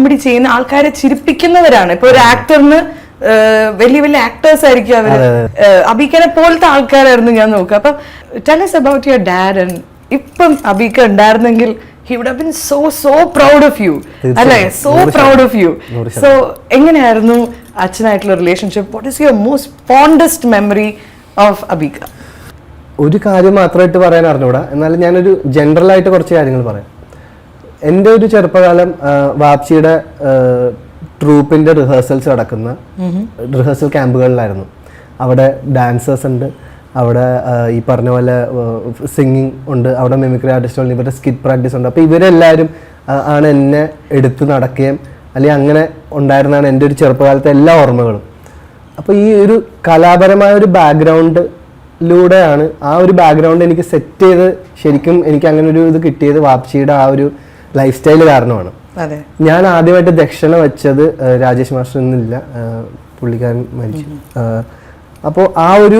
Comedy ചെയ്യുന്ന ആൾക്കാരെ ചിരിപ്പിക്കുന്നവരാണ്. ഇപ്പൊ ഒരു ആക്ടറിന് വലിയ വലിയ ആക്ടേഴ്സ് ആയിരിക്കും അവര്. അബീക്കനെ പോലത്തെ ആൾക്കാരായിരുന്നു ഞാൻ നോക്കുക. അപ്പം tell us about your dad. and ഇപ്പം അബീക്ക ഉണ്ടായിരുന്നെങ്കിൽ he would have been so proud of you, അല്ലേ? so proud of you. so എങ്ങനെയായിരുന്നു അച്ഛനായിട്ടുള്ള relationship? what is your most fondest memory of അബീക്ക? ഒരു കാര്യം മാത്രമായിട്ട് പറയാൻ അറിഞ്ഞൂടാ, എന്നാലും ഞാനൊരു ജനറൽ ആയിട്ട് കുറച്ച് കാര്യങ്ങൾ പറയാം. എൻ്റെ ഒരു ചെറുപ്പകാലം വാപ്സിയുടെ ട്രൂപ്പിന്റെ റിഹേഴ്സൽസ് നടക്കുന്ന റിഹേഴ്സൽ ക്യാമ്പുകളിലായിരുന്നു. അവിടെ ഡാൻസേഴ്സ് ഉണ്ട്, അവിടെ ഈ പറഞ്ഞ പോലെ സിംഗിങ് ഉണ്ട്, അവിടെ മിമിക്രി ആർട്ടിസ്റ്റ് ഉണ്ട്, ഇവരുടെ സ്കിറ്റ് പ്രാക്ടീസ് ഉണ്ട്. അപ്പോൾ ഇവരെല്ലാവരും ആണ് എന്നെ എടുത്ത് നടക്കുകയും അല്ലെങ്കിൽ അങ്ങനെ ഉണ്ടായിരുന്നതാണ് എൻ്റെ ഒരു ചെറുപ്പകാലത്തെ എല്ലാ ഓർമ്മകളും. അപ്പോൾ ഈ ഒരു കലാപരമായ ഒരു ബാക്ക്ഗ്രൗണ്ടിലൂടെയാണ് ആ ഒരു ബാക്ക്ഗ്രൗണ്ട് എനിക്ക് സെറ്റ് ചെയ്ത് ശരിക്കും എനിക്ക് അങ്ങനെ ഒരു ഇത് കിട്ടിയത് വാപ്സിയുടെ ആ ഒരു ലൈഫ് സ്റ്റൈൽ കാരണമാണ്. ഞാൻ ആദ്യമായിട്ട് ദക്ഷിണ വെച്ചത് രാജേഷ് മാസ്റ്റർ എന്നില്ല, പുള്ളിക്കാരൻ മരിച്ചു. അപ്പോൾ ആ ഒരു